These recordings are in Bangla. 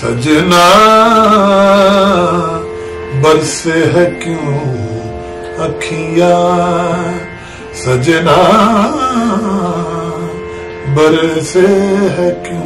सजना बरसे है क्यों अखियां, सजना बरसे है क्यों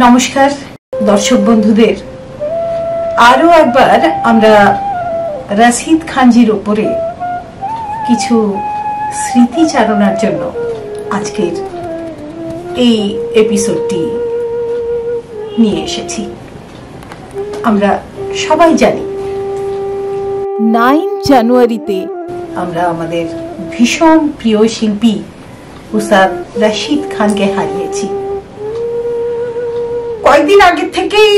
নমস্কার দর্শক বন্ধুদের, আরো একবার আমরা রাশিদ খানজির উপরে কিছু স্মৃতিচারণার জন্য আজকের এই এপিসোডটি নিয়ে এসেছি। আমরা সবাই জানি 9 জানুয়ারিতে আমরা আমাদের ভীষণ প্রিয় শিল্পী উস্তাদ রাশিদ খানকে হারিয়েছি। কয়েকদিন আগে থেকেই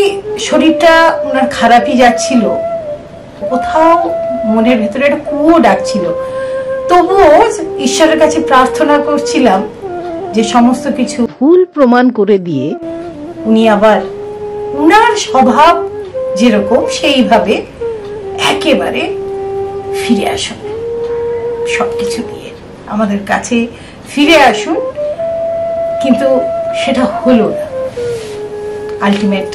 শরীরটা ওনার খারাপই যাচ্ছিল, কোথাও মনের ভেতরে একটা কুয়ো ডাকছিল। তবুও ঈশ্বরের কাছে প্রার্থনা করছিলাম যে সমস্ত কিছু ভুল প্রমাণ করে দিয়ে উনি আবার উনার স্বভাব যেরকম সেইভাবে একেবারে ফিরে আসুন, সবকিছু দিয়ে আমাদের কাছে ফিরে আসুন। কিন্তু সেটা হলো না। আলটিমেট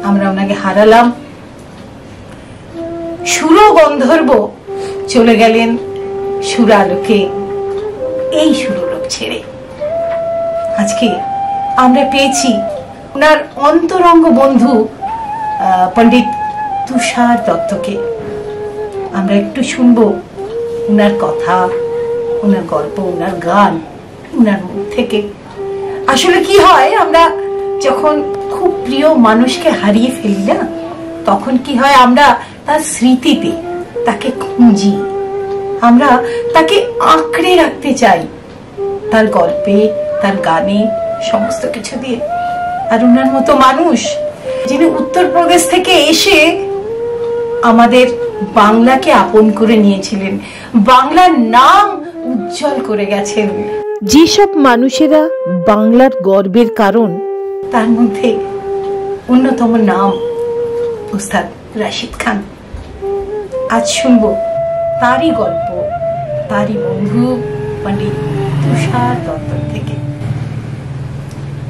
আমরা ওনাকে হারালাম। সুর গন্ধর্ব চলে গেলেন সুরালোকে, এই সুরলোক ছেড়ে। আজকে আমরা পেয়েছি ওনার অন্তরঙ্গ বন্ধু পণ্ডিত তুষার দত্তকে। আমরা একটু শুনবো ওনার কথা, ওনার গল্প, ওনার গান, ওনার মুখ থেকে। আসলে কি হয়, আমরা যখন খুব প্রিয় মানুষকে হারিয়ে ফেলি না, তখন কি হয়, আমরা তার স্মৃতিতে তাকে খুঁজি, আমরা তাকে আঁকড়ে রাখতে চাই তার গল্পে, তার গানে, সমস্ত কিছু দিয়ে। আর ওনার মতো মানুষ যিনি উত্তরপ্রদেশ থেকে এসে আমাদের বাংলাকে আপন করে নিয়েছিলেন, বাংলার নাম উজ্জ্বল করে গেছেন। যেসব মানুষেরা বাংলার গর্বের কারণ, তার মধ্যে অন্যতম নাম উস্তাদ রাশিদ খান। আজ শুনবো তারই গল্প, তারই বন্ধু পণ্ডিত তুষার দত্ত থেকে।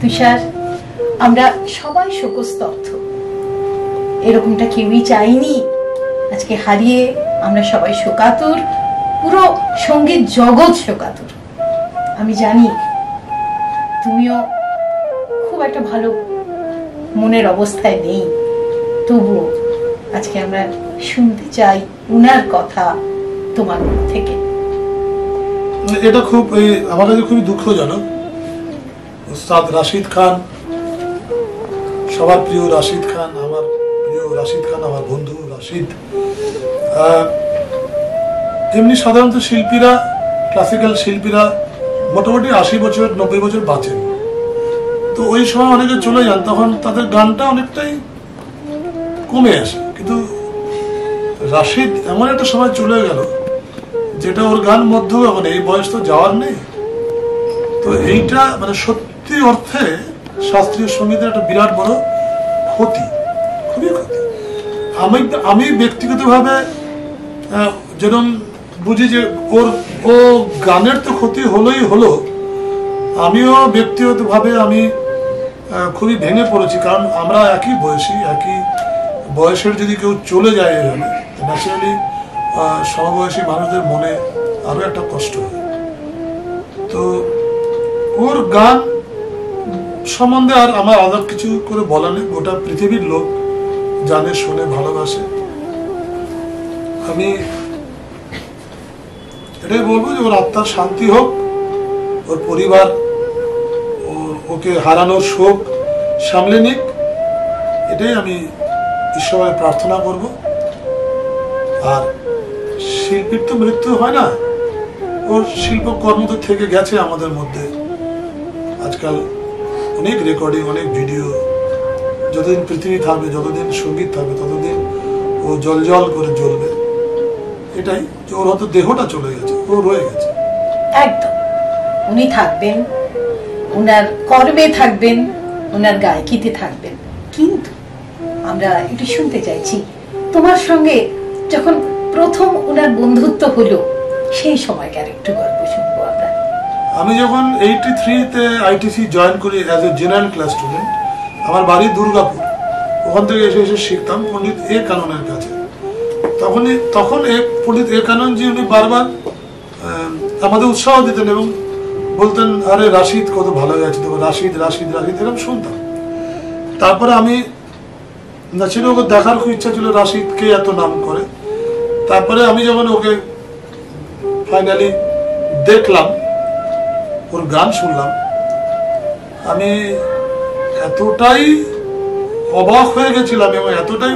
তুষার, আমরা সবাই শোকস্তব্ধ, এরকমটা কেউই চাইনি। আজকে হারিয়ে আমরা সবাই শোকাতুর, পুরো সঙ্গীত জগৎ শোকাতুর। আমি জানি তুমিও খুব একটা ভালো মনের অবস্থায় নেই, তবুও আজকে আমরা শুনতে চাই উনার কথা তোমার মুখ থেকে। এটা খুব আমার কাছে খুবই দুঃখজনক। উস্তাদ রাশিদ খান, সবার প্রিয় রাশিদ খান, আমার প্রিয় রাশিদ খান, আমার বন্ধু রাশিদ। এমনি সাধারণত শিল্পীরা, ক্লাসিক্যাল শিল্পীরা মোটামুটি 80 বছর 90 বছর বাঁচেন। তো ওই সময় অনেকে চলে যান, তখন তাদের গানটা অনেকটাই কমে আসে। কিন্তু রাশিদ এমন একটা সময় চলে গেল যেটা ওর গান মধ্যেও মানে এই বয়স তো যাওয়ার নেই। তো এইটা মানে সত্যি অর্থে শাস্ত্রীয় সঙ্গীতের একটা বিরাট বড় ক্ষতি, খুবই ক্ষতি। আমি ব্যক্তিগতভাবে যেরকম বুঝি যে ও গানের তো ক্ষতি হলোই হলো, আমিও ব্যক্তিগতভাবে আমি খুবই ভেঙে পড়েছি। কারণ আমরা একই বয়সের যদি কেউ চলে যায় এভাবে, ন্যাচারালি সমবয়সী মানুষদের মনে আরো একটা কষ্ট হয়। তো ওর গান সম্বন্ধে আর আমার আলাদা কিছু করে বলা নেই, গোটা পৃথিবীর লোক জানে, শুনে, ভালোবাসে। আমি এটাই বলবো যে ওর আত্মার শান্তি হোক, ওর পরিবার ওকে হারানোর শোক সামলে নিক, এটাই আমি ঈশ্বরের প্রার্থনা করব। আর শিল্পীর তো মৃত্যু হয় না, ওর শিল্পকর্ম তো থেকে গেছে আমাদের মধ্যে। আজকাল অনেক রেকর্ডিং, অনেক ভিডিও, যতদিন পৃথিবী থাকবে, যতদিন সঙ্গীত থাকবে, ততদিন ও জল জল করে জ্বলবে। এটাই যে ওর হয়তো দেহটা চলে গেছে, ও রয়ে গেছে। একদম, উনি থাকবেন, উনার কর্মে থাকবেন, উনার গায়কিতে থাকবেন, কিন্তু আমরা একটু শুনতে চাইছি তোমার সঙ্গে যখন প্রথম উনার বন্ধুত্ব হলো সেই সময়কার একটু গল্প শুনবো আমরা। আমি যখন 83-তে আইটিসি জয়েন করি as a general class student, আমার বাড়ি দুর্গাপুর, ওখান থেকে এসে এসে শিখতাম পণ্ডিত এ কাননের কাছে। তখন পণ্ডিত এ কাননজি উনি বারবার আমাদের উৎসাহ দিতেন এবং বলতেন, আরে রাশিদ কত ভালো গেছে, তখন রাশিদ রাশিদ রাশিদ এরকম শুনতাম। তারপরে আমি ছিল ওকে দেখার খুব ইচ্ছা ছিল, রাশিদকে এত নাম করে। তারপরে আমি যখন ওকে ফাইনালি দেখলাম, ওর গান শুনলাম, আমি এতটাই অবাক হয়ে গেছিলাম এবং এতটাই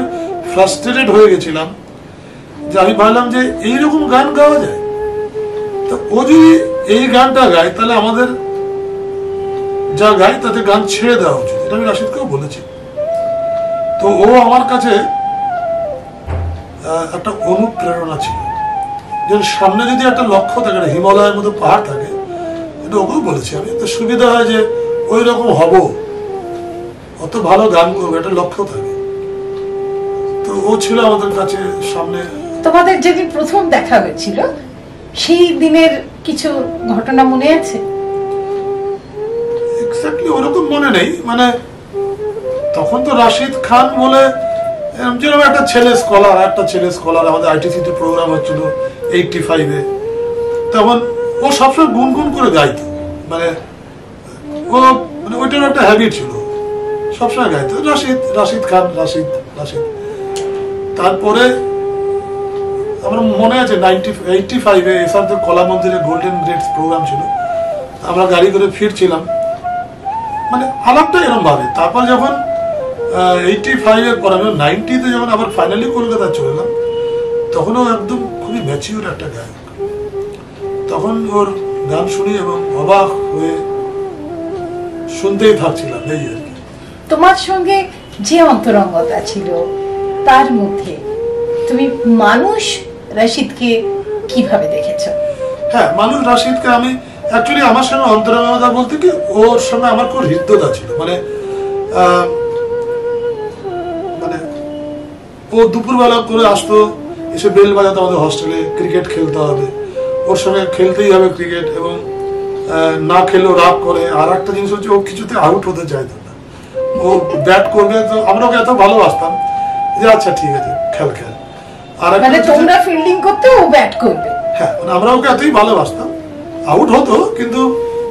ফ্রাস্ট্রেটেড হয়ে গেছিলাম যে আমি ভাবলাম যে এইরকম গান গাওয়া যায়। তো ও যদি এই গানটা গায় তাহলে আমাদের যা গায় তাতে গান ছেড়ে দেওয়া উচিত, এটা আমি রাশিদকেও বলেছি। তো ও আমার কাছে একটা অনুপ্রেরণা ছিল, যে সামনে যদি একটা লক্ষ্য থাকে, হিমালয়ের মতো পাহাড় থাকে, এটা ওকেও বলেছি আমি, তো সুবিধা হয় যে ওই রকম হব, অত ভালো গান করবো, একটা লক্ষ্য থাকে। তো ও ছিল আমাদের কাছে সামনে। তোমাদের যেদিন প্রথম দেখা হয়েছিল সেই দিনের কিছু ঘটনা মনে আছে? এক্স্যাক্টলি ওরকম মনে নেই, মানে তখন তো রাশিদ খান বলে যেরকম একটা ছেলে স্কলার আমাদের আইটিসিতে প্রোগ্রাম হচ্ছিল 85-এ, তখন ও সবসময় গুনগুন করে গাইতো, মানে ও মানে ওইটার একটা হ্যাবিট ছিল, সবসময় গাইতো রাশিদ খান রাশিদ রাশিদ। তারপরে আমার মনে আছে 85-এ এসআরতে কলা মন্দিরে গোল্ডেন গ্রেডস প্রোগ্রাম ছিল, আমরা গাড়ি করে ফিরছিলাম, মানে আলাপটা এরকম ভাবে। তারপর যখন 85-এর পর আমি 90-তে যখন আবার ফাইনালি কলকাতা চলে এলাম, তখনও একদম খুবই ম্যাচিউর একটা গায়ক। তখন ওর গান শুনি এবং অবাক হয়ে শুনতেই থাকছিলাম, এই আর কি। তোমার সঙ্গে যে অন্তরঙ্গতা ছিল তার মধ্যে তুমি মানুষ রাশিদকে কিভাবে দেখেছো? হ্যাঁ, মানুষ রাশিদকে আমি অ্যাকচুয়ালি আমার সঙ্গে অন্তরঙ্গতা বলতে কি, ওর সঙ্গে আমার খুব হৃদ্যতা ছিল, মানে ও দুপুরবেলা করে আসতো, এসে বেল বাজাতো আমাদের হস্টেলে, ক্রিকেট খেলতে হবে, ওর সঙ্গে খেলতেই হবে ক্রিকেট, এবং না খেলেও রাগ করে। আর একটা জিনিস হচ্ছে, ও কিছুতে আউট হতে চাইতো না, ও ব্যাট করবে, তো আমরা ওকে এত ভালোবাসতাম যে আচ্ছা ঠিক আছে খেল। আর তোমরা ফিল্ডিং করতে, ও ব্যাট করবে। হ্যাঁ, মানে আমরা ওকে এতই ভালোবাসতাম, আউট হতো কিন্তু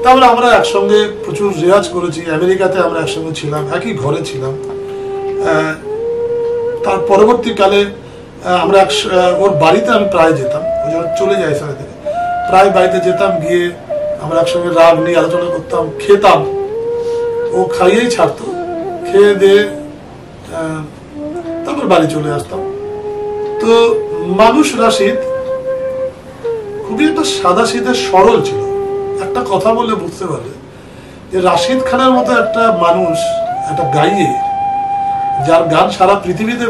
তারপরে আমরা একসঙ্গে প্রচুর রেয়াজ করেছি, আমেরিকাতে আমরা একসঙ্গে ছিলাম, একই ঘরে ছিলাম। তার পরবর্তীকালে আমরা ওর বাড়িতে আমি প্রায় যেতাম, ও যখন চলে যায় সাথে থেকে প্রায় বাড়িতে যেতাম, গিয়ে আমরা একসঙ্গে রাগ নিয়ে আলোচনা করতাম, খেতাম, ও খাইয়েই ছাড়তো, খেয়ে দিয়ে তারপর বাড়ি চলে আসতাম। তো মানুষ রাশিদ খুবই একটা সাদা সিধে সরল ছিল, একটা কথা বললে বুঝতে পারবে যে রাশিদ খানের মতো একটা মানুষ, একটা গাইয়ে যার গান সারা পৃথিবীতে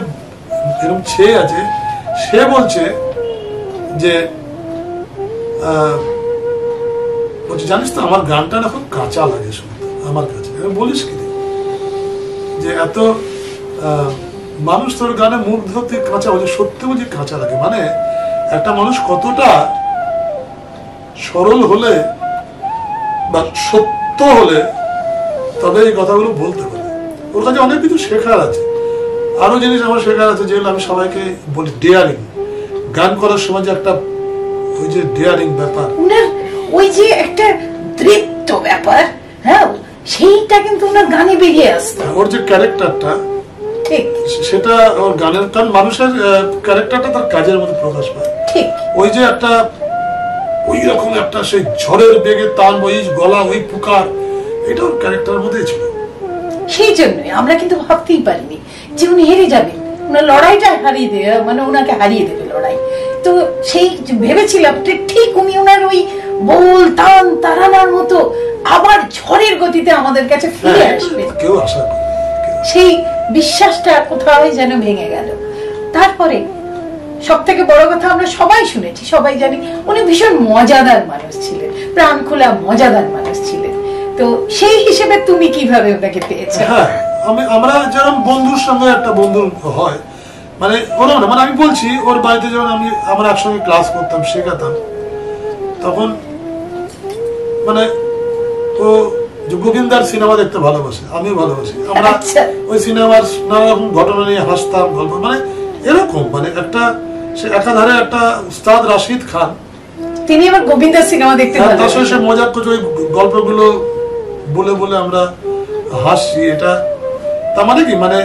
এরকম ছেয়ে আছে, সে বলছে যে জানিস তো আমার গানটা না খুব কাঁচা লাগে শুনতে আমার কাছে। বলিস কি যে এত মানুষ তোর গানে মুখ ধরতে কাঁচা বলছে, সত্যি বলছি কাঁচা লাগে। মানে একটা মানুষ কতটা সরল হলে বা সত্য হলে তবে এই কথাগুলো বলতে পারে। ওর কাছে অনেক কিছু শেখার আছে, আরো জিনিস আমার শেখার আছে, যেগুলো আমি সবাইকে বলি। ডেয়ারিং, গান করার সময় যে একটা ওই যে ডেয়ারিং ব্যাপার, ওই যে একটা দৃপ্ত ব্যাপার, হ্যাঁ, সেইটা কিন্তু ওনার গানে বেরিয়ে আসতো। ওর যে ক্যারেক্টারটা, সেটা ওর গানের, কারণ মানুষের ক্যারেক্টারটা তার কাজের মধ্যে প্রকাশ পায়। ঠিক ওই যে একটা ওই রকম একটা সেই ঝড়ের বেগে তাল, ওই গলা, ওই পুকার, এটা ওর ক্যারেক্টারের মধ্যেই ছিল। সেই জন্যই আমরা কিন্তু ভাবতেই পারিনি যে উনি হেরে যাবেন, ওনার লড়াইটা হারিয়ে দেবে, মানে ওনাকে হারিয়ে দেবে লড়াই। তো সেই ভেবেছিলাম ঠিক উনি ওনার ওই বোল টান তারানার মতো আবার ঝড়ের গতিতে আমাদের কাছে ফিরে আসবে, কেউ আশা করে। সেই বিশ্বাসটা কোথাও যেন ভেঙে গেল। তারপরে সব থেকে বড় কথা, আমরা সবাই শুনেছি, সবাই জানি উনি ভীষণ মজাদার মানুষ ছিলেন, প্রাণ খোলা মজাদার মানুষ ছিলেন। তো সেই হিসেবে তুমি কিভাবে ওনাকে পেয়েছো? হ্যাঁ, আমরা যেরকম বন্ধুর সঙ্গে একটা বন্ধু হয়, মানে ওরকম না, মানে আমি বলছি ওর বাড়িতে যখন আমরা একসঙ্গে ক্লাস করতাম, শেখাতাম, তখন মানে ও গোবিন্দার সিনেমা দেখতে ভালোবাসে, আমিও ভালোবাসি। আমরা ওই সিনেমার নানা রকম ঘটনা নিয়ে হাসতাম, গল্প, মানে এরকম, মানে একটা সে একাধারে একটা উস্তাদ রাশিদ খান, তিনি আবার গোবিন্দার সিনেমা দেখতে ভালোবাসেন। তার সঙ্গে সে মজাক করছে, ওই গল্পগুলো বলে বলে আমরা হাসি। এটা তার মানে কি, মানে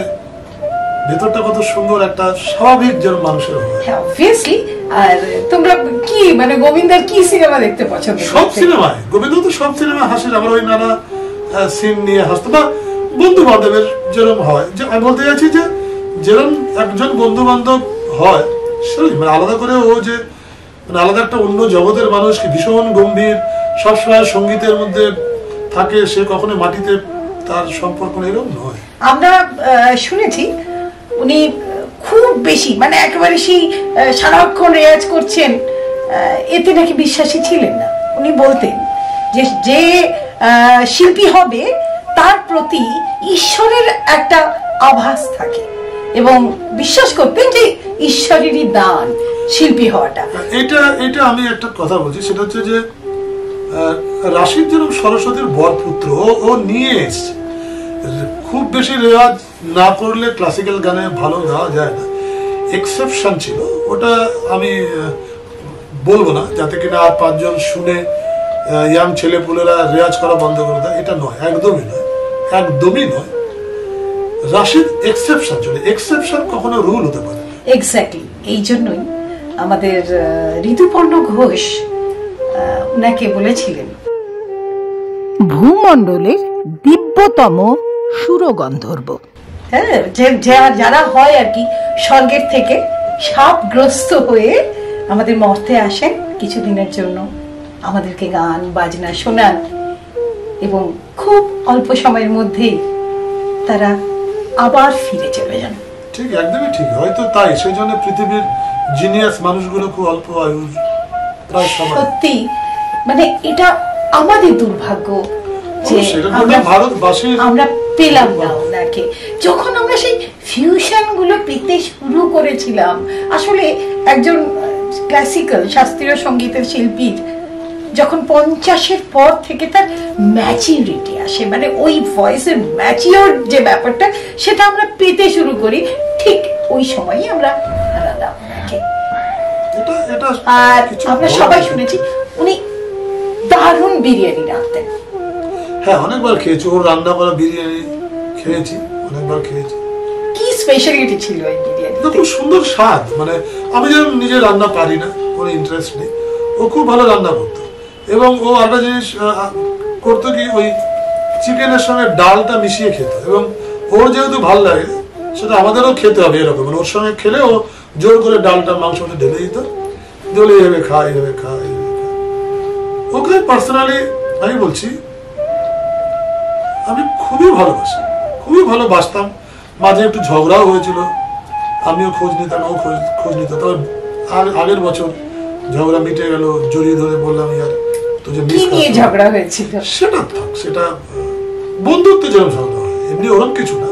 ভেতরটা কত সুন্দর, একটা স্বাভাবিক যেন মানুষের হয়। অবভিয়াসলি। আর তোমরা কি মানে গোবিন্দার কি সিনেমা দেখতে পছন্দ করো? সব সিনেমায়, গোবিন্দ তো সব সিনেমায় হাসির, আমরা ওই নানা সিন নিয়ে হাসতো, বা বন্ধু বান্ধবের যেরকম হয়, যে আমি বলতে চাইছি যে যেরকম একজন বন্ধু বান্ধব হয় সেরকম, মানে আলাদা করে ও যে মানে আলাদা একটা অন্য জগতের মানুষ, কি ভীষণ গম্ভীর, সবসময় সঙ্গীতের মধ্যে থাকে, সে কখনো মাটিতে তার সম্পর্ক এরকম নয়। আমরা শুনেছি উনি খুব বেশি মানে একেবারে সেই সারাক্ষণ রেয়াজ করছেন, এতে নাকি বিশ্বাসী ছিলেন না। উনি বলতেন যে যে শিল্পী হবে তার প্রতি ঈশ্বরের একটা আভাস থাকে, এবং বিশ্বাস করতেন যে ঈশ্বরেরই দান শিল্পী হওয়াটা। এটা আমি একটা কথা বলছি, সেটা হচ্ছে যে রাশিদ যেরকম সরস্বতীর বরপুত্র, ও নিয়ে এসছে। খুব বেশি রেওয়াজ না করলে ক্লাসিক্যাল গানে ভালো গাওয়া যায় না, এক্সেপশন ছিল ওটা। আমি বলবো না যাতে কিনা আর পাঁচজন শুনে ইয়াং ছেলেপুলেরা রেওয়াজ করা বন্ধ করে দেয়, এটা নয়, একদমই নয়, একদমই নয়। রাশিদ এক্সেপশন ছিল, এক্সেপশন কখনো রুল হতে পারে। এক্স্যাক্টলি, এই জন্যই আমাদের ঋতুপর্ণ ঘোষ উনাকে বলেছিলেন ভূমণ্ডলের দিব্যতম সুরগন্ধর্ব। হ্যাঁ, যারা হয় আর কি স্বর্গের থেকে সাপগ্রস্ত হয়ে আমাদের মর্তে আসেন কিছুদিনের জন্য, আমাদেরকে গান বাজনা শোনান, এবং খুব অল্প সময়ের মধ্যেই তারা আবার ফিরে চলে যান। ঠিক, একদমই ঠিক, হয়তো তাই সেই জন্য পৃথিবীর জিনিয়াস মানুষগুলো খুব অল্প আয়ুর, প্রায় সবাই। সত্যি, মানে এটা আমাদের দুর্ভাগ্য যে আমরা পেলাম না ওনাকে। যখন আমরা সেই ফিউশন গুলো পেতে শুরু করেছিলাম, আসলে একজন ক্লাসিক্যাল শাস্ত্রীয় সঙ্গীতের শিল্পীর যখন 50-এর পর থেকে তার ম্যাচিউরিটি আসে, মানে ওই ভয়েসের ম্যাচিওর যে ব্যাপারটা, সেটা আমরা পেতে শুরু করি, ঠিক ওই সময়ই আমরা হারালাম ওনাকে। আর আমরা সবাই শুনেছি উনি দারুণ বিরিয়ানি রাঁধতেন। হ্যাঁ, অনেকবার খেয়েছি, ওর রান্না করা বিরিয়ানি খেয়েছি, অনেকবার খেয়েছি। কি স্পেশালিটি ছিল এই বিরিয়ানি? খুব সুন্দর স্বাদ, মানে আমি যেরকম নিজে রান্না পারি না, কোনো ইন্টারেস্ট নেই, ও খুব ভালো রান্না করতো। এবং ও একটা জিনিস করতো কি, ওই চিকেনের সঙ্গে ডালটা মিশিয়ে খেত, এবং ওর যেহেতু ভালো লাগে সেটা আমাদেরও খেতে হবে এরকম, মানে ওর সঙ্গে খেলে ও জোর করে ডালটা মাংসটা ঢেলে দিত, দিলে এইভাবে খা, এইভাবে খা, এইভাবে খা। ওকে পার্সোনালি আমি বলছি, আমি খুবই ভালোবাসি, খুবই ভালোবাসতাম। মাঝে একটু ঝগড়াও হয়েছিল, আমিও খোঁজ নিতাম, ও খোঁজ নিত। তবে আগের বছর ঝগড়া মিটে গেল, জড়িয়ে ধরে বললাম ইয়ার তুই মিস করছিস। ঝগড়া হয়েছিল সেটা থাক, সেটা বন্ধুত্ব যেরকম ঝগড়া হয়, এমনি ওরকম কিছু না,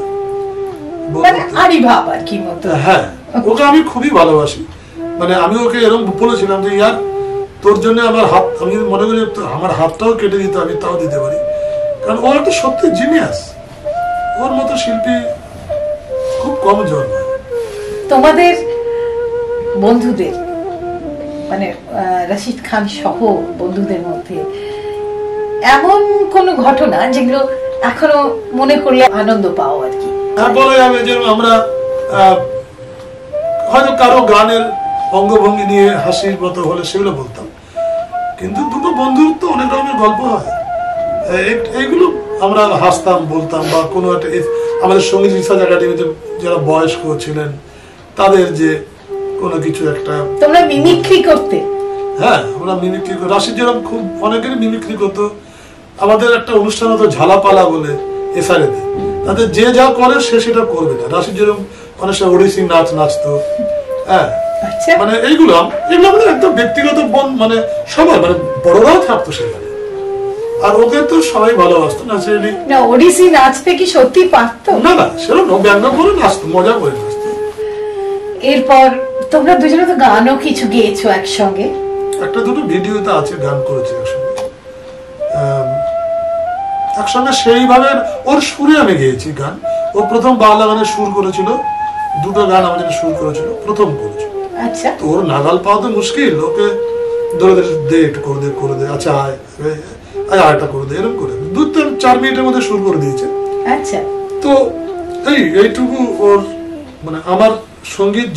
হ্যাঁ। ওকে আমি খুবই ভালোবাসি, মানে আমি ওকে এরকম বলেছিলাম যে ইয়ার তোর জন্য আমার হাত, আমি মনে করি আমার হাতটাও কেটে দিতে, আমি তাও দিতে পারি, কারণ ও একটা সত্যি জিনিয়াস। ওর মতো শিল্পী খুব কম জন্মায়। তোমাদের বন্ধুদের মানে রাশিদ খান সহ বন্ধুদের মধ্যে এমন কোন ঘটনা যেগুলো এখনো মনে করলে আনন্দ পাও আর কি? বলা যাবে যে আমরা হয়তো কারো গানের অঙ্গভঙ্গি নিয়ে হাসির মতো হলে সেগুলো বলতাম, কিন্তু দুটো বন্ধুর তো অনেক রকমের গল্প হয়, এইগুলো আমরা হাসতাম, বলতাম। বা কোনো একটা আমাদের সঙ্গীত রিসার্চ একাডেমিতে যারা বয়স্ক ছিলেন তাদের যে কোনো কিছু একটা, তোমরা মিমিক্রি করতে? হ্যাঁ, আমরা মিমিক্রি করি। রাশিদ যেরকম খুব অনেকেরই মিমিক্রি করতো। আমাদের একটা অনুষ্ঠান হতো ঝালাপালা বলে এসআরএতে, তাদের যে যা করে সে সেটা করবে না। রাশিদ যেরকম অনেক সময় ওড়িশি নাচ নাচতো, হ্যাঁ, মানে এইগুলো আমাদের একদম ব্যক্তিগত মানে সবার, মানে বড়রাও থাকতো সেখানে। আর ওকে তো সবাই ভালোবাসতো ন্যাচারালি। না ওডিসি নাচতে কি সত্যি পারতো? না না, সেরকম ব্যঙ্গ করে নাচতো, মজা করে নাচতো। এরপর তোমরা দুজনে তো গানও কিছু গেয়েছো একসঙ্গে, একটা দুটো ভিডিওতে আছে, গান করেছে একসঙ্গে। একসঙ্গে সেইভাবে ওর সুরে আমি গেয়েছি গান। ও প্রথম বাংলা গানের সুর করেছিল, দুটো গান আমাদের সুর করেছিল, প্রথম করেছিল। আচ্ছা, তো ওর নাগাল পাওয়া তো মুশকিল, ওকে ধরে দে একটু করে দে, আচ্ছা আয় আয়টা করে দে, এরকম করে 2-4 মিনিটের মধ্যে সুর করে দিয়েছে। আচ্ছা। তো এইটুকু ওর মানে আমার সঙ্গীত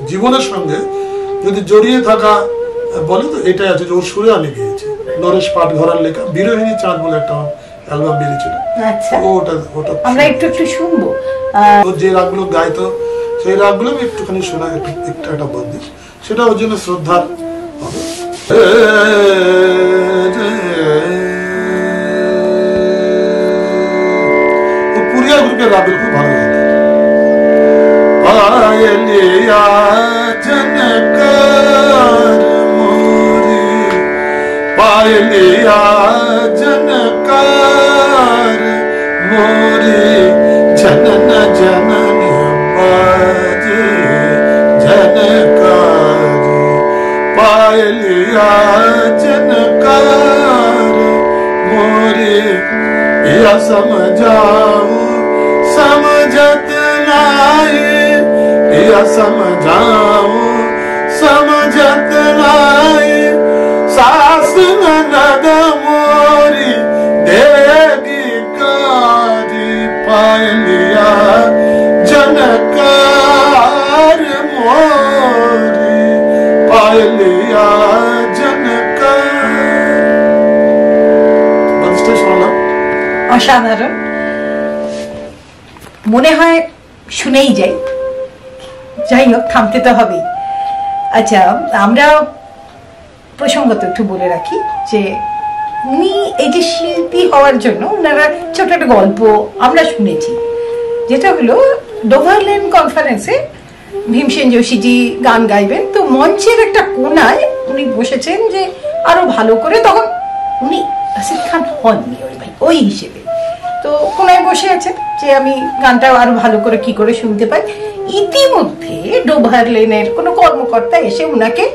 জীবনের সঙ্গে যদি জড়িয়ে থাকা বলে তো এটাই আছে, যে ওর সুরে আমি গিয়েছি। নরেশ পাটঘরার লেখা বিরোহিনী চাঁদ বলে একটা অ্যালবাম বেরিয়েছিল। আচ্ছা, ওটা আমরা একটু শুনবো। ও যে রাগগুলো গাইতো সেই রাগগুলো আমি একটুখানি শোনা, একটু একটা বন্দি, সেটা ওর জন্য শ্রদ্ধা হবে। পুরিয়া গ্রুপের রাগগুলো খুব ভালো লাগে। পায়েলিয়া জনকার মোরি, পায়েলিয়া জনকার মোরি, जनन जनन बाजे जनकारी, पायलिया जनकार मोरे, या समझाओ समझत नाई, या समझाओ समझत नाई, सास ननद मोरी देगी कारी, पायलिया जनकार मोरी, पायलिया जनकार। অসাধারণ, মনে হয় শুনেই যাই। যাই হোক, থামতে তো হবেই। আচ্ছা, আমরা প্রসঙ্গত একটু বলে রাখি যে উনি এই যে শিল্পী হওয়ার জন্য ওনারা ছোট একটা গল্প আমরা শুনেছি, যেটা হলো ডোভারল্যান্ড কনফারেন্সে ভীমসেন যোশীজি গান গাইবেন, তো মঞ্চের একটা কোনায় উনি বসেছেন যে আরো ভালো করে, তখন উনি রাশিদ খান হননি ওই হিসেবে, তো কোনায় বসে আছেন যে আমি গানটা আরো ভালো করে কি করে শুনতে পাই। ইতিমধ্যে ডোভারল্যান্ডের কোনো কর্মকর্তা এসে উনাকে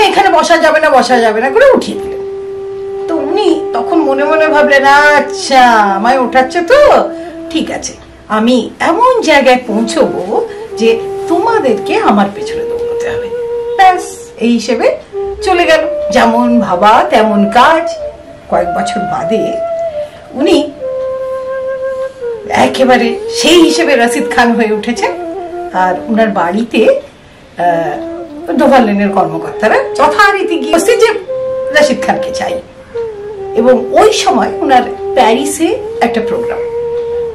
এখানে বসা যাবে না করে উঠিয়ে দিলেন। তো উনি তখন মনে মনে ভাবলেন, আচ্ছা আমায় ওঠাচ্ছে তো, ঠিক আছে, আমি এমন জায়গায় পৌঁছবো যে তোমাদেরকে আমার পেছনে দৌড়তে হবে, ব্যাস এই হিসেবে চলে গেল। যেমন ভাবা তেমন কাজ। কয়েক বছর বাদে উনি একেবারে সেই হিসেবে রাশিদ খান হয়ে উঠেছেন, আর উনার বাড়িতে ডোভারল্যান্ডের কর্মকর্তারা যথারীতি গিয়ে যে রাশিদ খানকে চাই, এবং ওই সময় উনার প্যারিসে একটা প্রোগ্রাম,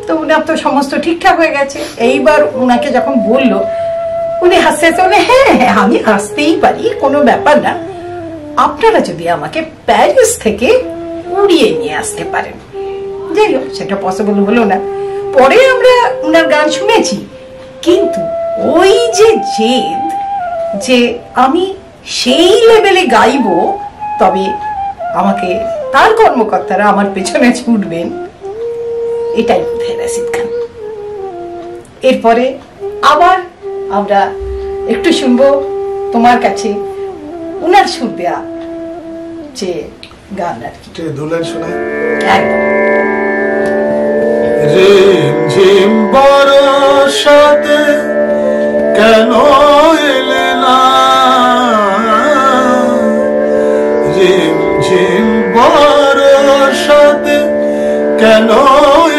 তো উনার তো সমস্ত ঠিকঠাক হয়ে গেছে। এইবার উনাকে যখন বলল, উনি হাসতে হাসতে, হ্যাঁ আমি আসতেই পারি, কোনো ব্যাপার না, আপনারা যদি আমাকে প্যারিস থেকে উড়িয়ে নিয়ে আসতে পারেন। যাই হোক, সেটা পসিবল হলো না। পরে আমরা উনার গান শুনেছি, কিন্তু ওই যে জেদ যে আমি সেই লেভেলে গাইবো, তবে আমাকে তার কর্মকর্তারা আমার পেছনে ছুটবেন, এটাই বোধহয় রাশিদ খান। এরপরে আবার আমরা একটু শুনবো তোমার কাছে উনার সুর দেয়া যে গান আর কি। রিম ঝিম বর্ষাতে কেন এলে না, রিম ঝিম বর্ষাতে কেন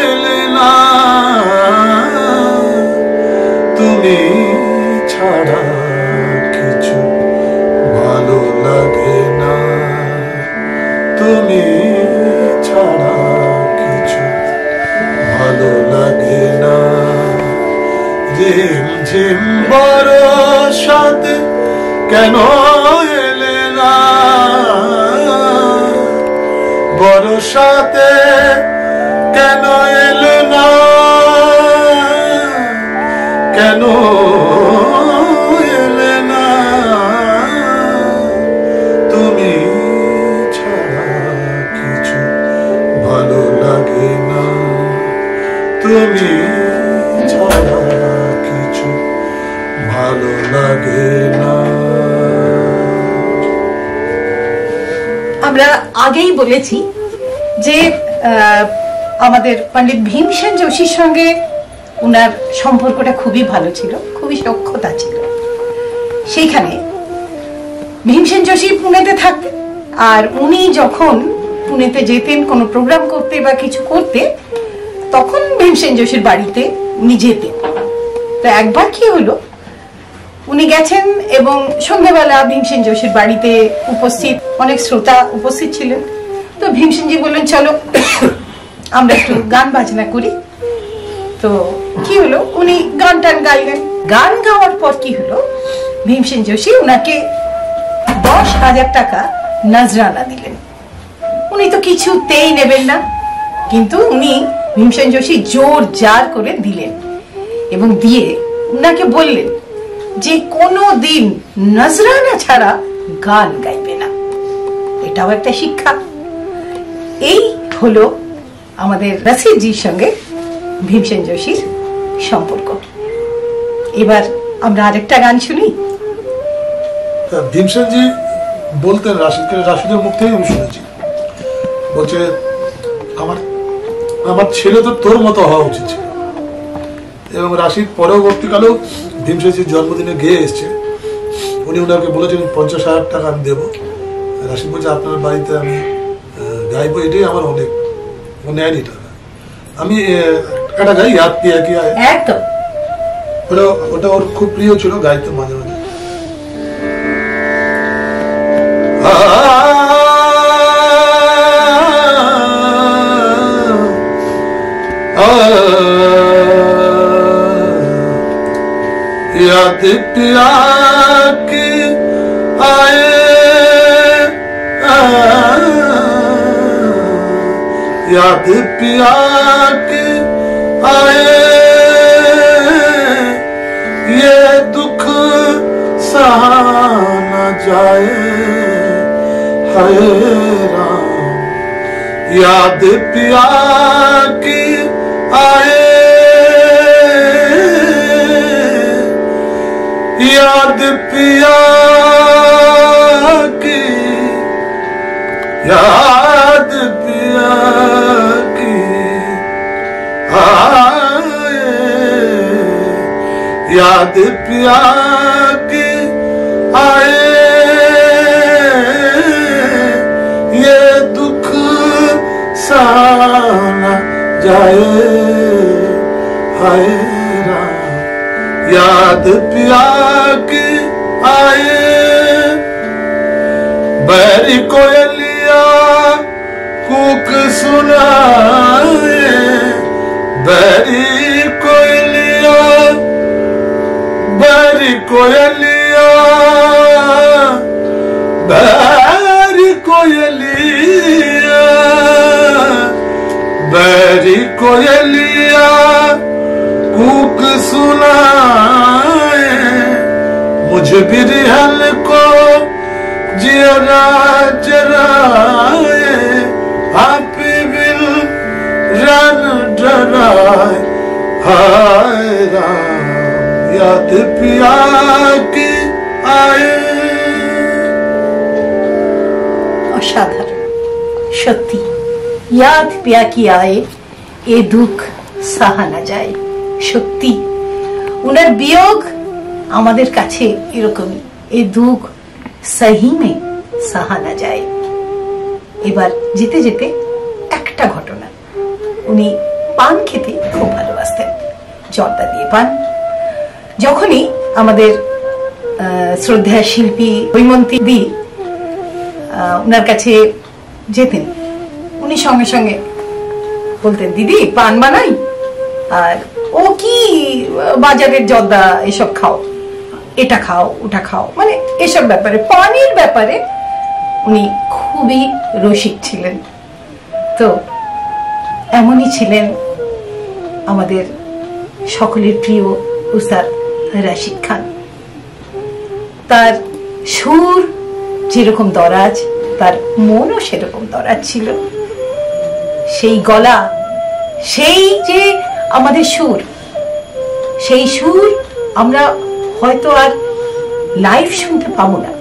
এলে না, তুমি ছাড়া কিছু ভালো লাগে না, তুমি ছাড়া কিছু ভালো লাগে না, ঝিম ঝিম বর্ষাতে কেন এলে না, বর্ষাতে কেন এলে না, কেন এলে না, তুমি ছাড়া আমরা আগেই বলেছি যে আমাদের পণ্ডিত ভীমসেন যোশীর সঙ্গে উনার সম্পর্কটা খুবই ভালো ছিল, খুবই সখ্যতা ছিল। সেইখানে ভীমসেন যোশী পুনেতে থাকতেন, আর উনি যখন পুনেতে যেতেন কোনো প্রোগ্রাম করতে বা কিছু করতে, তখন ভীমসেন যোশীর বাড়িতে উনি যেতেন। তো একবার কি হলো, উনি গেছেন এবং সন্ধ্যাবেলা ভীমসেন যোশীর বাড়িতে উপস্থিত অনেক শ্রোতা উপস্থিত ছিলেন। তো ভীমসেনজি বললেন চলো আমরা একটু গান বাজনা করি। তো কি হলো, উনি গান টান গাইলেন। গান গাওয়ার পর কি হলো, ভীমসেন যোশী উনাকে 10,000 টাকা নজরানা দিলেন। উনি তো কিছুতেই নেবেন না, কিন্তু উনি ভীমসেন যোশী জোর জার করে দিলেন এবং দিয়ে উনাকে বললেন যে কোনো দিন নজরানা ছাড়া গান গাইবে না। এটাও একটা শিক্ষা। এই হলো আমাদের রসিদজির সঙ্গে ভীমসেন যোশীর সম্পর্ক। এবার আমরা আরেকটা গান শুনি। ভীমসেনজি বলতেন রাশিদকে, রাশিদের মুখ থেকে আমি শুনেছি, বলছে আমার ছেলে তো তোর মতো হওয়া উচিত ছিল। এবং রাশিদ পরবর্তীকালেও ভীমসেনজির জন্মদিনে গিয়ে এসছে, উনি ওনাকে বলেছেন 50,000 টাকা আমি দেবো। রাশিদ বলছে আপনার বাড়িতে আমি গাইবো, এটাই আমার অনেক, নেয়নি টাকা। আমি একটা গাই ইয়াদ পিয়া কি আয়, একদম ওটা ওর খুব প্রিয় ছিল, গাইতো মাঝে মাঝে। याद पिया की आए, याद पिया की आए, ये दुख सहा न जाए, हाय राम। याद पिया की आए, याद पिया की, याद पिया की आए, याद पिया की आए, ये दुख साना जाए, हाय राम। याद पिया की आए, बैरी कोयलिया कूक सुनाए, बैरी कोयलिया, बैरी कोयलिया, बैरी कोयलिया, बैरी कोयलिया कूक सुनाए, मुझे बिरहल को जियरा जराए, आप बिन रन डराए, हाय राम। याद पिया की आए। অসাধারণ সত্যি। ইয়াদ পিয়া কি আয়ে, এ দুঃখ সাহা না যায়। সত্যি উনার বিয়োগ আমাদের কাছে এরকমই, এ দুঃখ সহি মে সাহা না যায়। এবার যেতে যেতে একটা ঘটনা, উনি পান খেতে খুব ভালোবাসতেন, জর্দা দিয়ে পান। যখনই আমাদের শ্রদ্ধা শিল্পী হৈমন্তী দি উনার কাছে যেতেন, উনি সঙ্গে সঙ্গে বলতেন দিদি পান বানাই, আর ও কি বাজারের জর্দা এসব খাও, এটা খাও ওটা খাও, মানে এসব ব্যাপারে, পানির ব্যাপারে উনি খুবই রসিক ছিলেন। তো এমনই ছিলেন আমাদের সকলের প্রিয় উস্তাদ রাশিদ খান। তার সুর যেরকম দরাজ, তার মনও সেরকম দরাজ ছিল। সেই গলা, সেই যে আমাদের সুর, সেই সুর আমরা হয়তো আর লাইভ শুনতে পাবো না,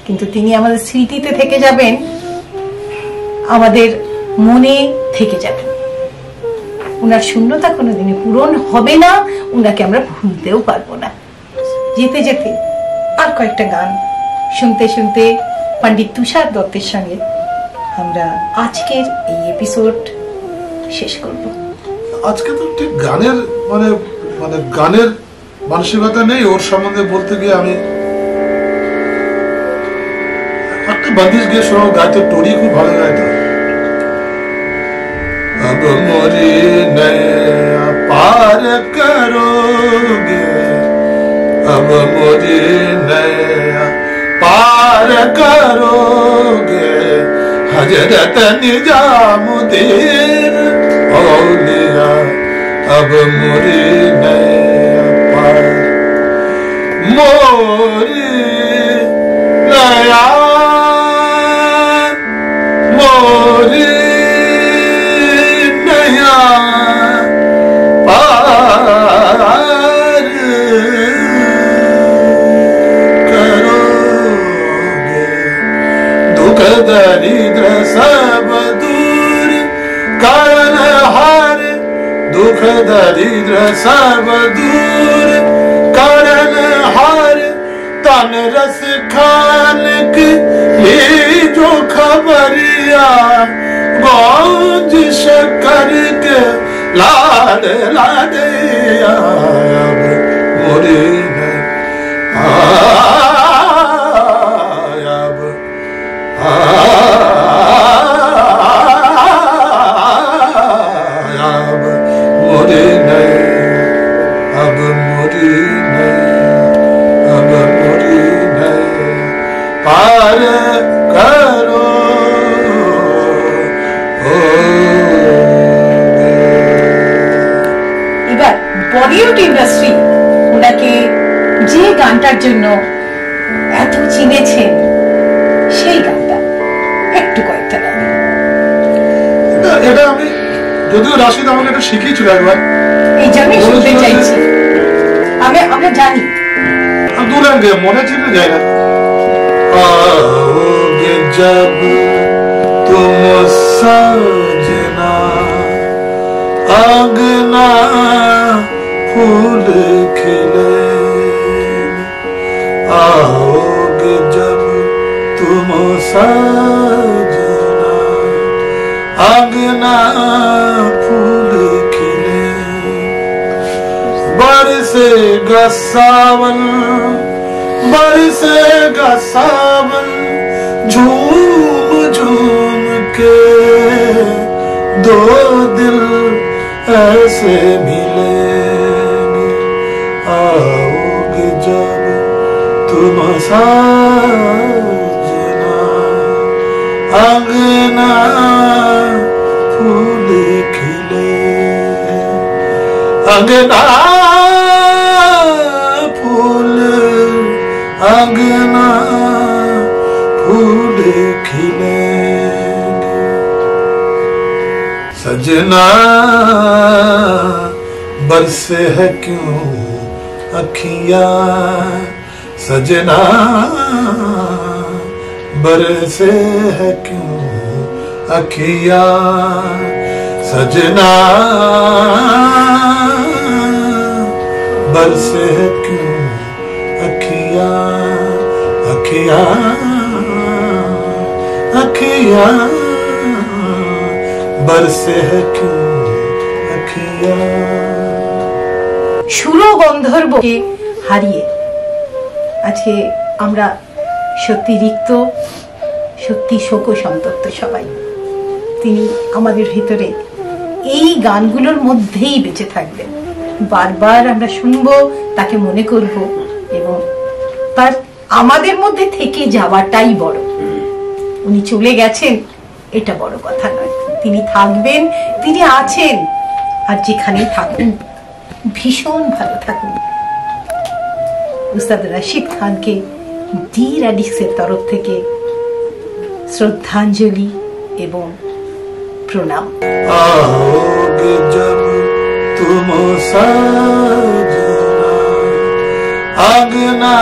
কিন্তু তিনি আমাদের স্মৃতিতে থেকে যাবেন আমাদের মনে থেকে যাবেন। উনার শূন্যতা কোনোদিনই পূরণ হবে না, উনাকে আমরা ভুলতেও পারবো না। যেতে যেতে আর কয়েকটা গান শুনতে শুনতে পণ্ডিত তুষার দত্তের সঙ্গে আমরা আজকের এই এপিসোড শেষ করব। আজকে তো ঠিক গানের মানে মানে গানের মানসিকতা নেই ওর সম্বন্ধে বলতে গিয়ে। আমি একটা বন্দিশ গিয়ে শোনাও, গাইতো টোরি খুব ভালো গাইতো। अब मोरी नया पार करोगे, अब मोरी नया पार करोगे, हजरत निजामुद्दीन औलिया, अब मोरी नया पार, मोरी नया मोरी दरिद्र सब दूर कारण हार, दुख दरिद्र सब दूर कारण हार, तन रस खान की जो खबरिया, गौज शकर के लाड लाडिया, अब मोरी पार करो। এবার বলিউড ইন্ডাস্ট্রি ওনাকে যে গানটার জন্য এত চিনেছেন সেই গানটা একটু কয়েকটা গান। এটা আমি যদিও রাশিদ আমাকে এটা শিখিয়েছিল একবার, এই জন্যই শুনতে চাইছি। আমরা জানি দু লাইন মনে ছিল যায় না। आओगे जब तुम सजना, अंगना फूल खिले, आओगे जब तुम सजना, अंगना फूल खिले, बरसेगा सावन, बरसेगा सावन, झूम झूम के दो दिल ऐसे मिलेंगे, आओगे जब तुम साजना, अंगना फूल खिले, अंगना अंगना फूल खिलेंगे, सजना बरसे है क्यों अखियां, सजना बरसे है क्यों अखियां, सजना बरसे है क्यों अखियां, अखियां अखियां बरसे है क्यों अखियां। সুর গন্ধর্বকে হারিয়ে আজকে আমরা সত্যি রিক্ত, সত্যি শোক সন্তপ্ত সবাই। তিনি আমাদের ভিতরে এই গানগুলোর মধ্যেই বেঁচে থাকবেন। বারবার আমরা শুনবো, তাকে মনে করব এবং তার আমাদের মধ্যে থেকে যাওয়াটাই বড়। উনি চলে গেছেন এটা বড় কথা নয়, তিনি থাকবেন, তিনি আছেন, আর যেখানেই থাকুন ভীষণ ভালো থাকুন। উস্তাদ রশিদ খানকে ডি রেডিক্সের তরফ থেকে শ্রদ্ধাঞ্জলি এবং প্রণাম। आओगे जब तुम सजना, अंगना